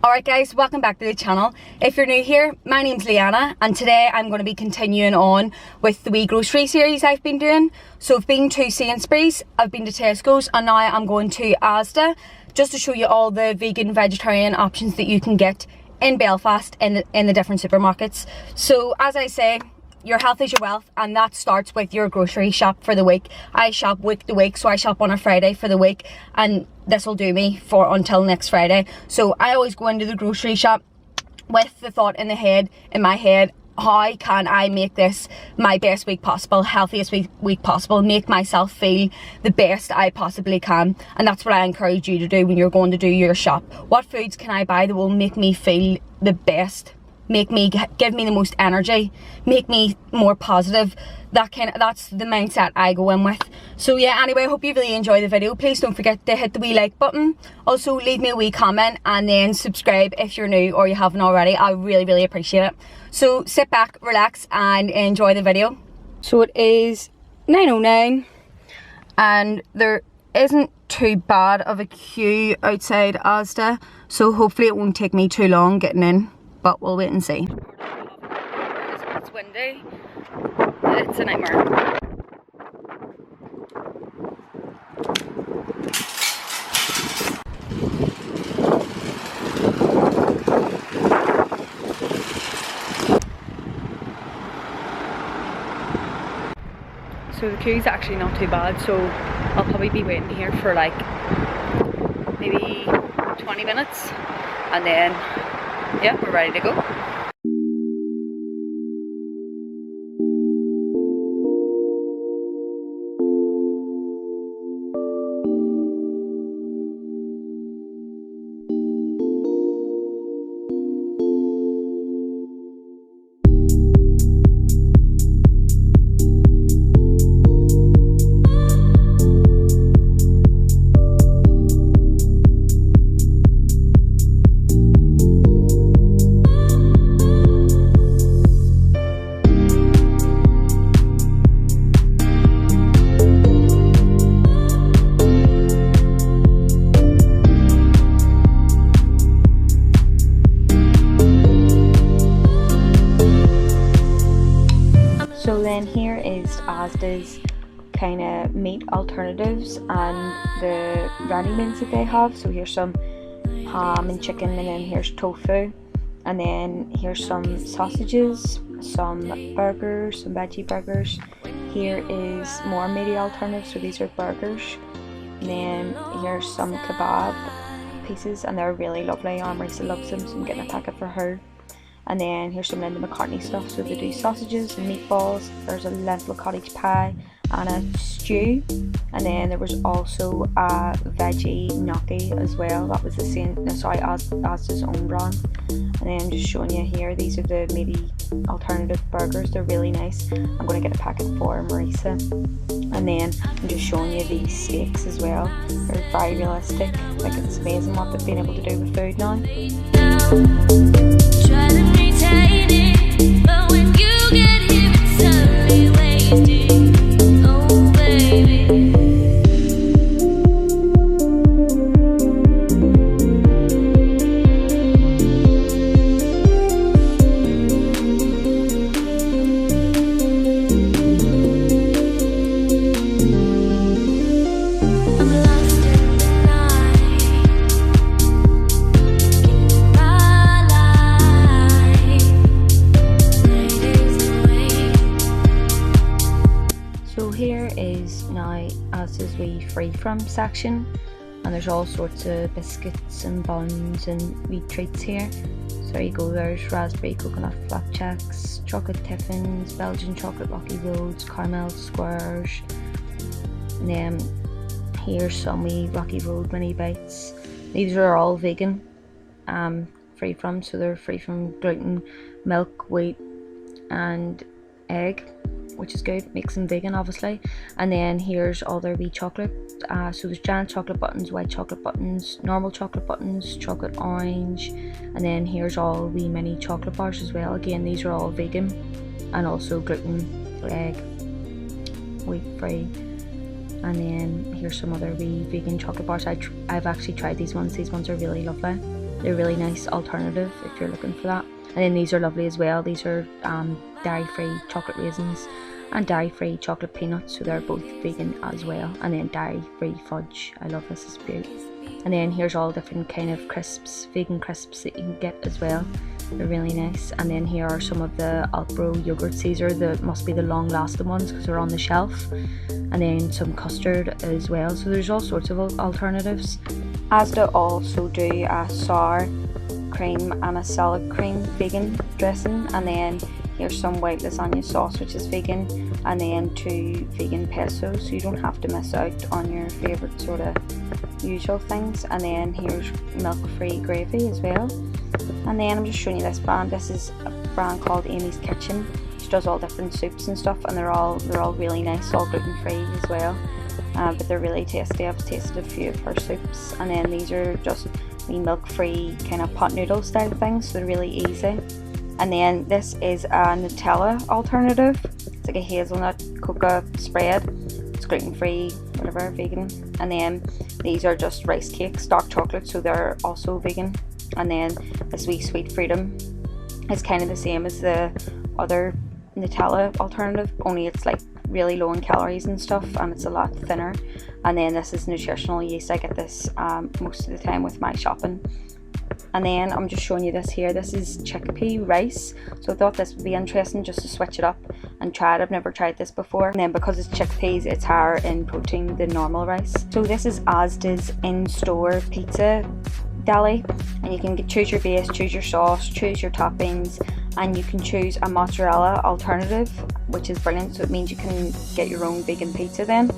Alright guys, welcome back to the channel. If you're new here, my name's Liana and today I'm going to be continuing on with the wee grocery series I've been doing. So I've been to Sainsbury's, I've been to Tesco's and now I'm going to ASDA just to show you all the vegan vegetarian options that you can get in Belfast in the different supermarkets. So as I say, your health is your wealth, and that starts with your grocery shop for the week. I shop week to week, so I shop on a Friday for the week, and this will do me for until next Friday. So I always go into the grocery shop with the thought in my head, how can I make this my best week possible, healthiest week possible, make myself feel the best I possibly can. And that's what I encourage you to do when you're going to do your shop. What foods can I buy that will make me feel the best, give me the most energy, make me more positive? That's the mindset I go in with. So yeah, anyway, I hope you really enjoy the video. Please don't forget to hit the wee like button. Also leave me a wee comment and then subscribe if you're new or you haven't already. I really appreciate it. So sit back, relax and enjoy the video. So it is 9:09 and there isn't too bad of a queue outside ASDA, so hopefully it won't take me too long getting in, but we'll wait and see. It's windy. It's a nightmare. So the queue's actually not too bad, so I'll probably be waiting here for like maybe 20 minutes and then yeah, we're ready to go. So then here is ASDA's kind of meat alternatives and the ready meals that they have. So here's some ham and chicken, and then here's tofu, and then here's some sausages, some burgers, some veggie burgers. Here is more meaty alternatives, so these are burgers, and then here's some kebab pieces and they're really lovely. Marisa loves them, so I'm getting a packet for her. And then here's some Linda McCartney stuff, so they do sausages and meatballs. There's a lentil cottage pie and a stew, and then there was also a veggie gnocchi as well. That was the same, no, sorry, ASDA's own brand. And then I'm just showing you here, these are the meaty alternative burgers. They're really nice. I'm going to get a packet for Marisa. And then I'm just showing you these steaks as well. They're very realistic. Like, it's amazing what they've been able to do with food now. Try to maintain it, but when you get here, it's suddenly wasted. Oh, baby. ASDA's wee free from section, and there's all sorts of biscuits and buns and wee treats here. So there you go, there's raspberry coconut flapjacks, chocolate tiffins, Belgian chocolate rocky roads, caramel squares, and then here's some wee rocky road mini bites. These are all vegan, free from, so they're free from gluten, milk, wheat and egg, which is good, makes them vegan obviously. And then here's all their wee chocolate, so there's giant chocolate buttons, white chocolate buttons, normal chocolate buttons, chocolate orange, and then here's all wee mini chocolate bars as well. Again, these are all vegan and also gluten, egg, wheat free. And then here's some other wee vegan chocolate bars. I've actually tried these ones are really lovely. They're a really nice alternative if you're looking for that. And then these are lovely as well. These are dairy-free chocolate raisins and dairy-free chocolate peanuts, so they're both vegan as well. And then dairy-free fudge. I love this, it's beautiful. And then here's all different kind of crisps, vegan crisps that you can get as well. They're really nice. And then here are some of the Alpro yogurts. These are must be the long lasting ones because they're on the shelf. And then some custard as well. So there's all sorts of alternatives. ASDA also do a sour cream and a salad cream vegan dressing. And then here's some white lasagna sauce which is vegan, and then 2 vegan pesos, so you don't have to miss out on your favourite sort of usual things. And then here's milk-free gravy as well. And then I'm just showing you this brand. This is a brand called Amy's Kitchen. She does all different soups and stuff, and they're all really nice, all gluten-free as well. But they're really tasty. I've tasted a few of her soups. And then these are just milk-free kind of pot noodle style things, so they're really easy. And then this is a Nutella alternative. It's like a hazelnut cocoa spread. It's gluten-free, whatever, vegan. And then these are just rice cakes, dark chocolate, so they're also vegan. And then this wee Sweet Freedom is kind of the same as the other Nutella alternative, only it's like really low in calories and stuff, and it's a lot thinner. And then this is nutritional yeast. I get this most of the time with my shopping. And then I'm just showing you this here. This is chickpea rice, so I thought this would be interesting just to switch it up and try it. I've never tried this before. And then because it's chickpeas, it's higher in protein than normal rice. So this is ASDA's in-store pizza deli, and you can choose your base, choose your sauce, choose your toppings, and you can choose a mozzarella alternative, which is brilliant. So it means you can get your own vegan pizza then.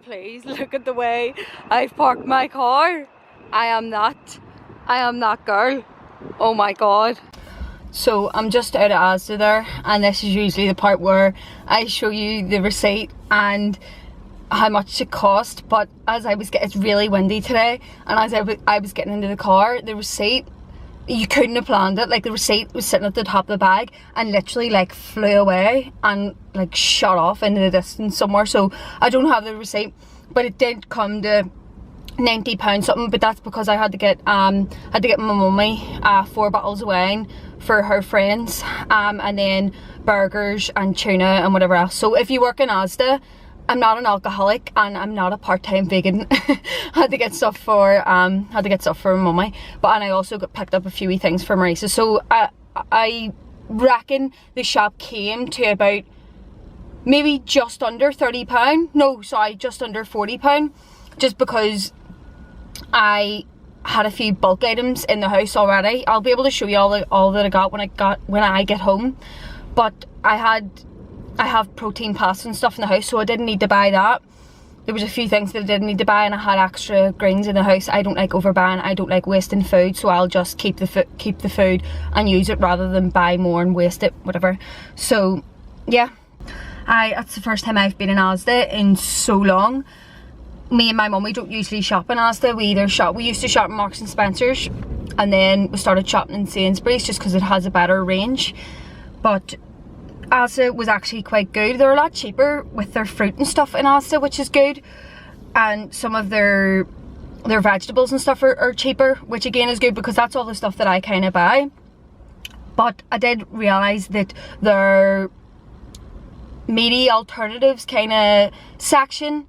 Please look at the way I've parked my car. I am that girl. Oh my god. So I'm just out of Asda there, and this is usually the part where I show you the receipt and how much it cost. But as I was getting, it's really windy today, and as I was getting into the car, the receipt, you couldn't have planned it. Like, the receipt was sitting at the top of the bag and literally like flew away and like shot off into the distance somewhere. So I don't have the receipt, but it did come to £90 something. But that's because I had to get my mummy 4 bottles of wine for her friends, and then burgers and tuna and whatever else. So if you work in Asda, I'm not an alcoholic and I'm not a part-time vegan. had to get stuff for mummy, and I also picked up a few wee things for Marisa. So I reckon the shop came to about maybe just under £30. No, sorry, just under £40, just because I had a few bulk items in the house already. I'll be able to show you all that I got when I get home. But I have protein pasta and stuff in the house, so I didn't need to buy that. There was a few things that I didn't need to buy, and I had extra greens in the house. I don't like overbuying, I don't like wasting food, so I'll just keep the food and use it rather than buy more and waste it, whatever. So yeah, that's the first time I've been in Asda in so long. Me and my mum, we don't usually shop in Asda. We used to shop in Marks and Spencer's, and then we started shopping in Sainsbury's just because it has a better range. But Asda was actually quite good. They're a lot cheaper with their fruit and stuff in Asda, which is good, and some of their vegetables and stuff are cheaper, which again is good because that's all the stuff that I kind of buy. But I did realise that their meaty alternatives kind of section,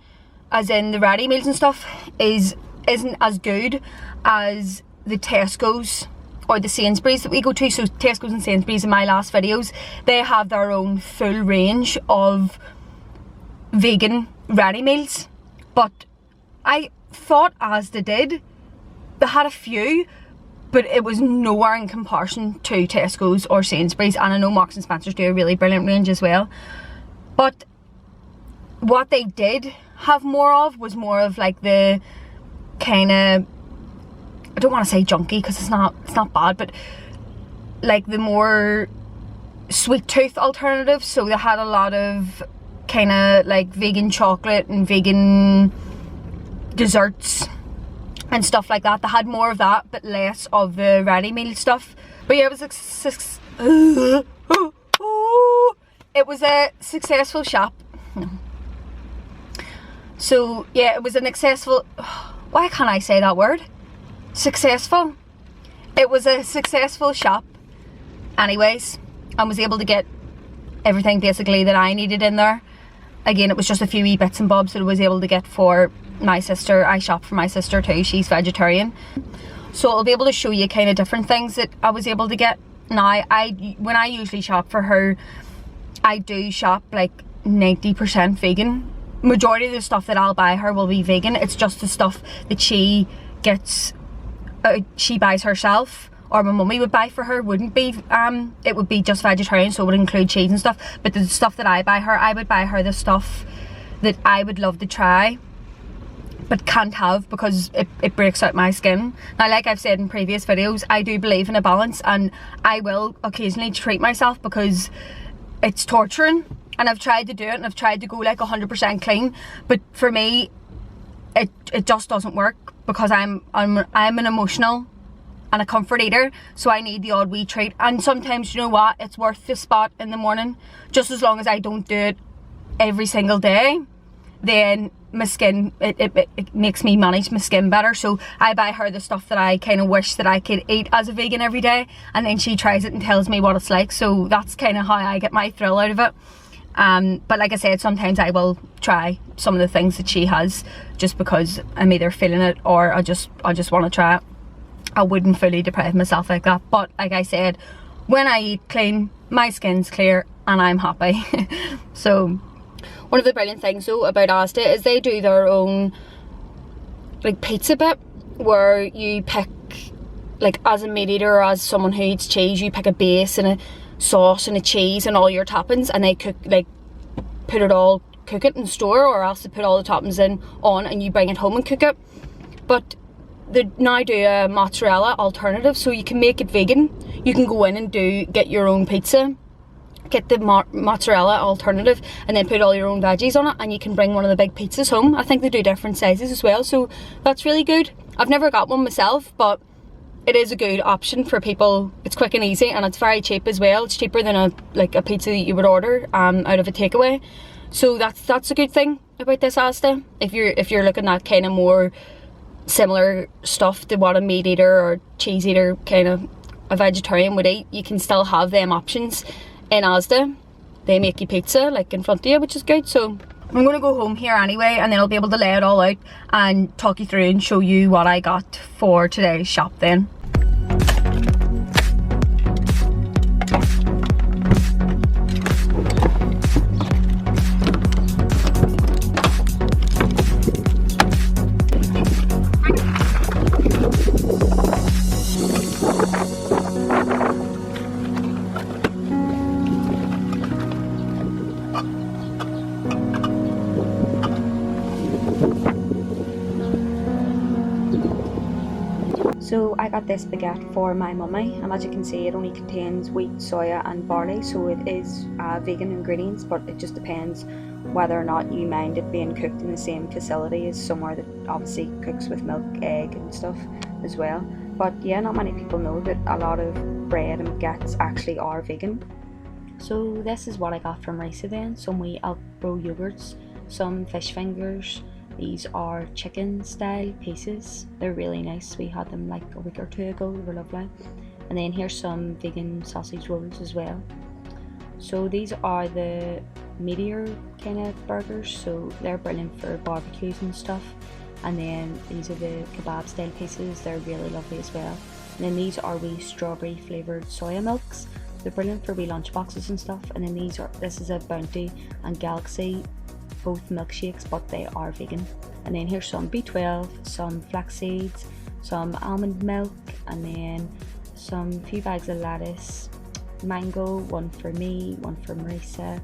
as in the ready meals and stuff, isn't as good as the Tesco's or the Sainsbury's that we go to. So Tesco's and Sainsbury's, in my last videos, they have their own full range of vegan ready meals. But I thought Asda did. They had a few, but it was nowhere in comparison to Tesco's or Sainsbury's. And I know Marks and Spencer's do a really brilliant range as well. But what they did have more of was more of like the kind of, I don't want to say junky because it's not bad, but like the more sweet tooth alternatives. So they had a lot of kind of like vegan chocolate and vegan desserts and stuff like that. They had more of that but less of the ready meal stuff. But yeah, it was a successful shop. So yeah, it was an successful, why can't I say that word? Successful. It was a successful shop anyways, and was able to get everything basically that I needed in there. Again, it was just a few wee bits and bobs that I was able to get for my sister. I shop for my sister too, she's vegetarian. So I'll be able to show you kind of different things that I was able to get. Now, when I usually shop for her, I do shop like 90% vegan. Majority of the stuff that I'll buy her will be vegan. It's just the stuff that she gets, she buys herself, or my mummy would buy for her, wouldn't be, it would be just vegetarian, so it would include cheese and stuff. But the stuff that I buy her, I would buy her the stuff that I would love to try but can't have because it breaks out my skin. Now, like I've said in previous videos, I do believe in a balance, and I will occasionally treat myself because it's torturing, and I've tried to do it, and I've tried to go like 100% clean, but for me it just doesn't work because I'm an emotional and a comfort eater, so I need the odd wee treat. And sometimes, you know what, it's worth the spot in the morning, just as long as I don't do it every single day. Then my skin, it makes me manage my skin better. So I buy her the stuff that I kind of wish that I could eat as a vegan every day, and then she tries it and tells me what it's like. So that's kind of how I get my thrill out of it. But like I said, sometimes I will try some of the things that she has just because I'm either feeling it or I just want to try it. I wouldn't fully deprive myself like that, but like I said, when I eat clean, my skin's clear and I'm happy. So one of the brilliant things though about Asda is they do their own like pizza bit, where you pick, like as a meat eater or as someone who eats cheese, you pick a base and a sauce and a cheese and all your toppings, and they cook, like cook it and store, or else they put all the toppings on and you bring it home and cook it. But they now do a mozzarella alternative, so you can make it vegan. You can go in and get your own pizza, get the mozzarella alternative, and then put all your own veggies on it, and you can bring one of the big pizzas home. I think they do different sizes as well, so that's really good. I've never got one myself, but it is a good option for people. It's quick and easy, and it's very cheap as well. It's cheaper than a pizza that you would order out of a takeaway. So that's a good thing about this ASDA. If you're looking at kind of more similar stuff to what a meat eater or cheese eater, kind of a vegetarian would eat, you can still have them options in ASDA. They make you pizza like in front of you, which is good. So I'm going to go home here anyway, and then I'll be able to lay it all out and talk you through and show you what I got for today's shop then. So I got this baguette for my mummy, and as you can see, it only contains wheat, soya and barley, so it is vegan ingredients, but it just depends whether or not you mind it being cooked in the same facility as somewhere that obviously cooks with milk, egg and stuff as well. But yeah, not many people know that a lot of bread and baguettes actually are vegan. So this is what I got from Risa then: some wee Alpro yogurts, some fish fingers. These are chicken style pieces. They're really nice. We had them like a week or two ago. They were lovely. And then here's some vegan sausage rolls as well. So these are the meatier kind of burgers, so they're brilliant for barbecues and stuff. And then these are the kebab style pieces. They're really lovely as well. And then these are wee strawberry flavoured soya milks. They're brilliant for wee lunch boxes and stuff. And then this is a Bounty and Galaxy, both milkshakes, but they are vegan. And then here's some B12, some flax seeds, some almond milk, and then some few bags of lettuce, mango, one for me, one for Marisa,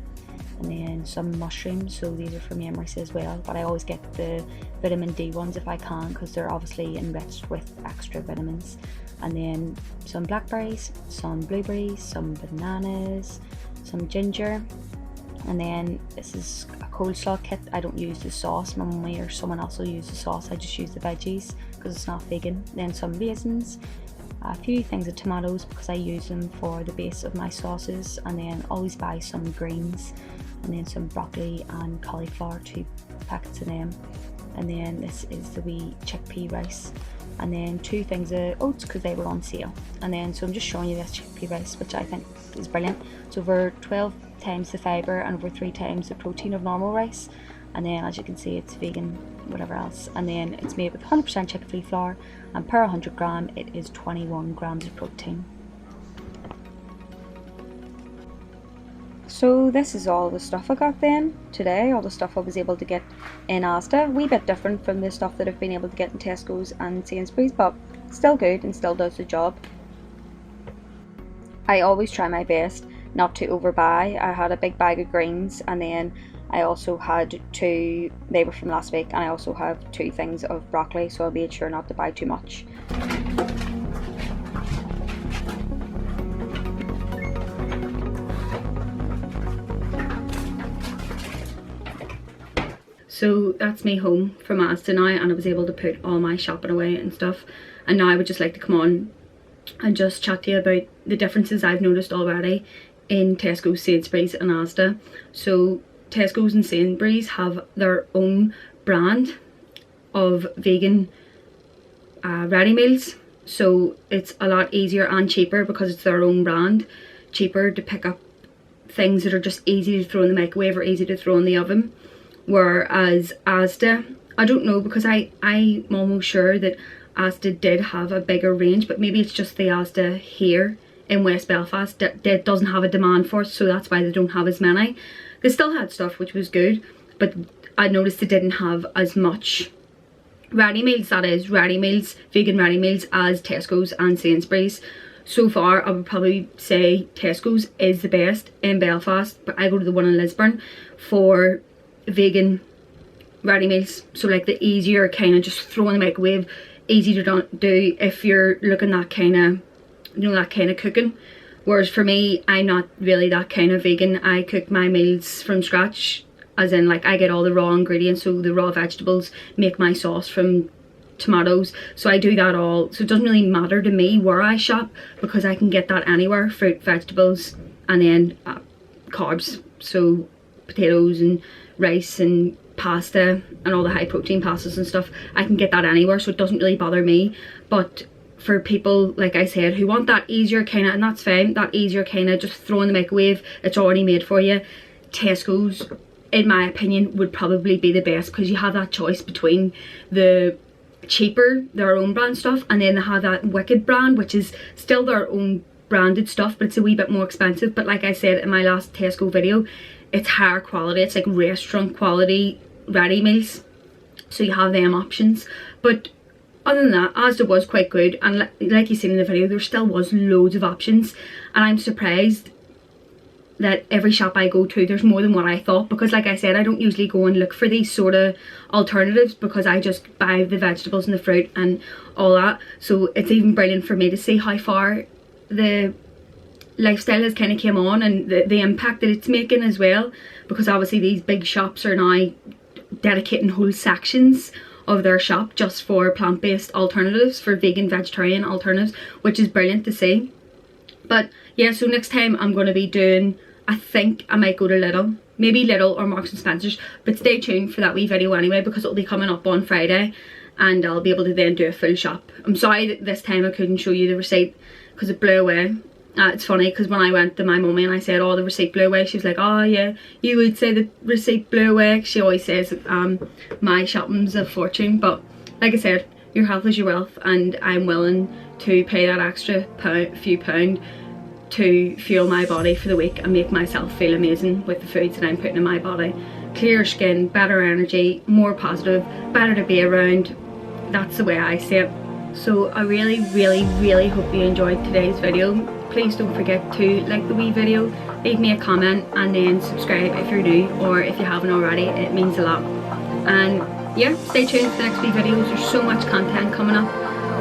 and then some mushrooms. So these are for me and Marisa as well, but I always get the vitamin D ones if I can, because they're obviously enriched with extra vitamins. And then some blackberries, some blueberries, some bananas, some ginger. And then this is a coleslaw kit. I don't use the sauce. My mummy or someone else will use the sauce. I just use the veggies because it's not vegan. Then some raisins, a few things of tomatoes because I use them for the base of my sauces. And then always buy some greens, and then some broccoli and cauliflower, 2 packets of them. And then this is the wee chickpea rice. And then 2 things of oats because they were on sale. And then so I'm just showing you this chickpea rice, which I think is brilliant. It's over 12 times the fibre and over 3 times the protein of normal rice. And then as you can see, it's vegan, whatever else. And then it's made with 100% chicken free flour, and per 100 gram it is 21 grams of protein. So this is all the stuff I got then today, all the stuff I was able to get in ASDA. A wee bit different from the stuff that I've been able to get in Tesco's and Sainsbury's, but still good and still does the job. I always try my best not to overbuy. I had a big bag of greens, and then I also had 2, they were from last week, and I also have 2 things of broccoli, so I made sure not to buy too much. So that's me home from ASDA now, and I was able to put all my shopping away and stuff. And now I would just like to come on and just chat to you about the differences I've noticed already in Tesco's, Sainsbury's and ASDA. So Tesco's and Sainsbury's have their own brand of vegan ready meals. So it's a lot easier and cheaper because it's their own brand. Cheaper to pick up things that are just easy to throw in the microwave or easy to throw in the oven. Whereas ASDA, I don't know, because I'm almost sure that ASDA did have a bigger range, but maybe it's just the ASDA here in West Belfast that doesn't have a demand for it, so that's why they don't have as many. They still had stuff which was good, but I noticed they didn't have as much ready meals, that is ready meals, vegan ready meals, as Tesco's and Sainsbury's. So far I would probably say Tesco's is the best in Belfast, but I go to the one in Lisburn for vegan ready meals. So like the easier kind of just throw in the microwave, easy to do if you're looking that kind of, you know, that kind of cooking. Whereas for me, I'm not really that kind of vegan. I cook my meals from scratch, as in like I get all the raw ingredients, so the raw vegetables, make my sauce from tomatoes, so I do that all. So it doesn't really matter to me where I shop, because I can get that anywhere, fruit, vegetables, and then carbs, so potatoes and rice and pasta and all the high protein pastas and stuff. I can get that anywhere, so it doesn't really bother me. But for people, like I said, who want that easier kind of, and that's fine, that easier kind of just throw in the microwave, it's already made for you, Tesco's, in my opinion, would probably be the best, because you have that choice between the cheaper, their own brand stuff, and then they have that Wicked brand, which is still their own branded stuff, but it's a wee bit more expensive. But like I said in my last Tesco video, it's higher quality, it's like restaurant quality ready meals, so you have them options. But other than that, ASDA was quite good, and like you seen in the video, there still was loads of options, and I'm surprised that every shop I go to, there's more than what I thought, because like I said, I don't usually go and look for these sort of alternatives, because I just buy the vegetables and the fruit and all that. So it's even brilliant for me to see how far the lifestyle has kind of came on, and the impact that it's making as well, because obviously these big shops are now dedicating whole sections of their shop just for plant-based alternatives, for vegan, vegetarian alternatives, which is brilliant to see. But yeah, so next time I'm going to be doing, I think I might go to Lidl, maybe Lidl or Marks and Spencer's, but stay tuned for that wee video anyway, because it'll be coming up on Friday, and I'll be able to then do a full shop. I'm sorry that this time I couldn't show you the receipt, because it blew away. It's funny, because when I went to my mummy and I said, oh, the receipt blew away, she was like, oh yeah, you would say the receipt blew away. She always says my shopping's a fortune, but like I said, your health is your wealth, and I'm willing to pay that extra few pound to fuel my body for the week and make myself feel amazing with the foods that I'm putting in my body. Clearer skin, better energy, more positive, better to be around. That's the way I see it. So I really hope you enjoyed today's video. Please don't forget to like the wee video, leave me a comment, and then subscribe if you're new, or if you haven't already, it means a lot. And yeah, stay tuned for the next wee videos. There's so much content coming up,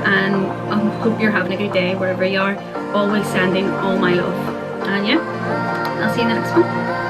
and I hope you're having a good day wherever you are. Always sending all my love, and yeah, I'll see you in the next one.